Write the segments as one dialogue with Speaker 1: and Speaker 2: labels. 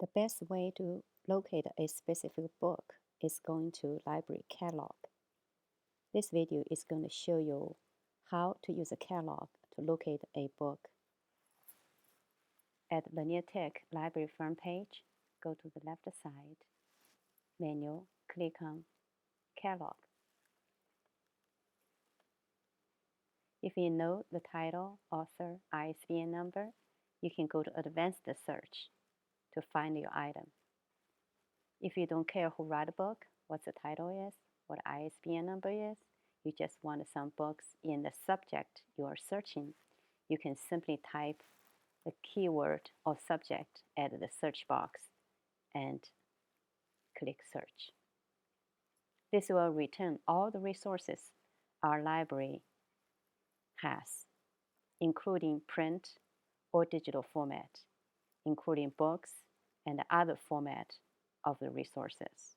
Speaker 1: The best way to locate a specific book is going to library catalog. This video is going to show you how to use a catalog to locate a book. At Lanier Tech library front page, go to the left side, menu, click on catalog. If you know the title, author, ISBN number, you can go to advanced search to find your item. If you don't care who wrote the book, what the title is, what ISBN number is, you just want some books in the subject you are searching, you can simply type the keyword or subject at the search box and click search. This will return all the resources our library has, including print or digital format, including books and other format of the resources.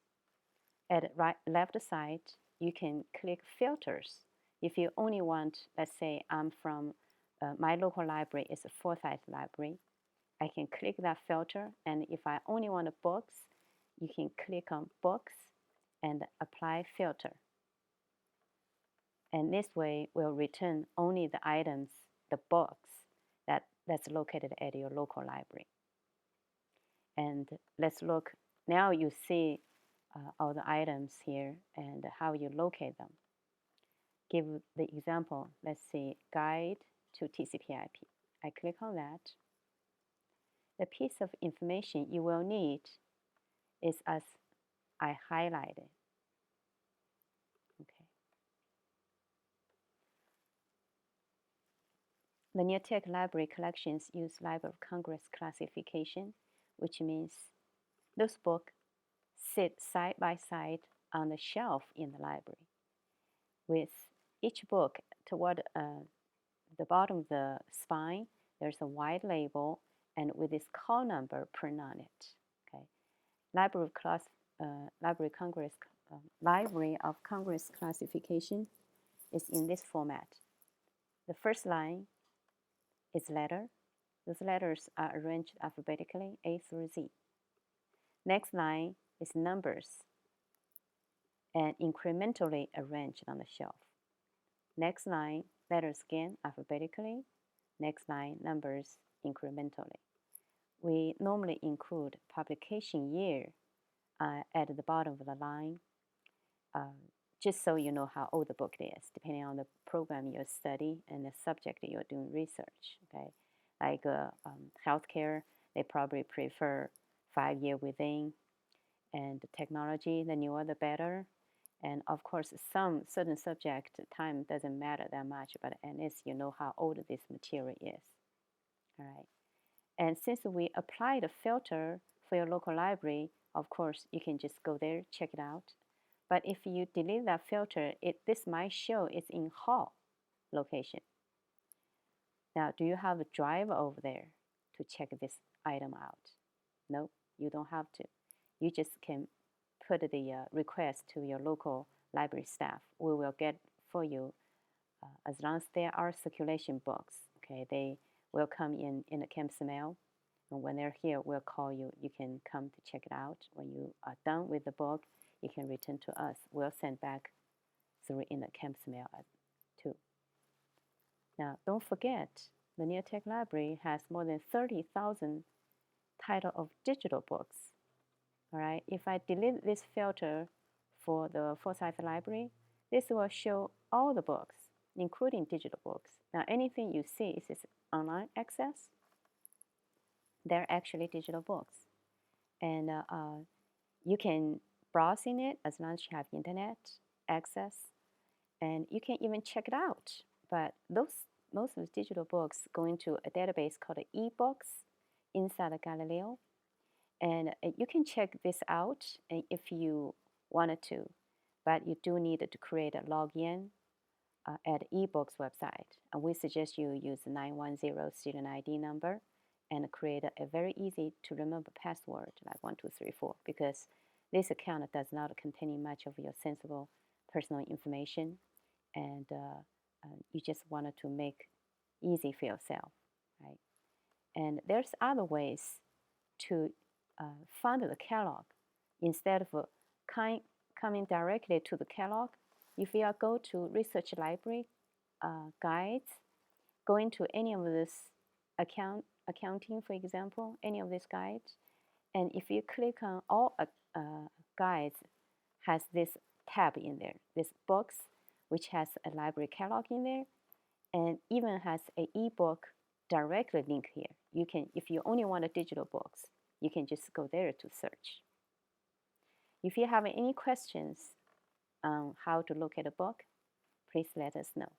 Speaker 1: At left side, you can click filters. If you only want, let's say I'm from my local library is a Forsyth Library, I can click that filter, and if I only want books, you can click on books and apply filter. And this way will return only the items, the books that's located at your local library. And let's look, now you see all the items here and how you locate them. Give the example, let's see, Guide to TCP/IP. I click on that. The piece of information you will need is as I highlighted. Okay. Lanier Tech library collections use Library of Congress classification, which means those books sit side by side on the shelf in the library. With each book toward the bottom of the spine, there's a white label and with this call number printed on it. Okay, Library of Congress classification is in this format. The first line is letter. Those letters are arranged alphabetically, A through Z. Next line is numbers and incrementally arranged on the shelf. Next line, letters again alphabetically. Next line, numbers incrementally. We normally include publication year at the bottom of the line, just so you know how old the book is, depending on the program you study and the subject you're doing research. Okay, like healthcare, they probably prefer 5 years within, and technology, the newer the better. And of course, some certain subject time doesn't matter that much, but at least you know how old this material is. All right. And since we applied a filter for your local library, of course, you can just go there, check it out. But if you delete that filter, this might show it's in hall location. Now, do you have a drive over there to check this item out? No, you don't have to. You just can put the request to your local library staff. We will get for you as long as there are circulation books. Okay, they will come in the campus mail, and when they're here, we'll call you. You can come to check it out. When you are done with the book, you can return to us. We'll send back through in the campus mail too. Now, don't forget, the Lanier Tech Library has more than 30,000 titles of digital books. All right, if I delete this filter for the Forsyth Library, this will show all the books, including digital books. Now, anything you see is online access. They're actually digital books. And you can browse in it as long as you have internet access. And you can even check it out. But most of the digital books go into a database called eBooks inside of Galileo. And you can check this out if you wanted to, but you do need to create a login at eBooks website. And we suggest you use the 910 student ID number and create a very easy to remember password like 1234, because this account does not contain much of your sensible personal information, and you just wanted to make easy for yourself, right? And there's other ways to find the catalog instead of coming directly to the catalog. If you go to research library guides, go into any of this accounting, for example, any of these guides, and if you click on all guides, has this tab in there, this books, which has a library catalog in there, and even has an ebook directly link here. You can, if you only want a digital books, you can just go there to search. If you have any questions on how to look at a book, please let us know.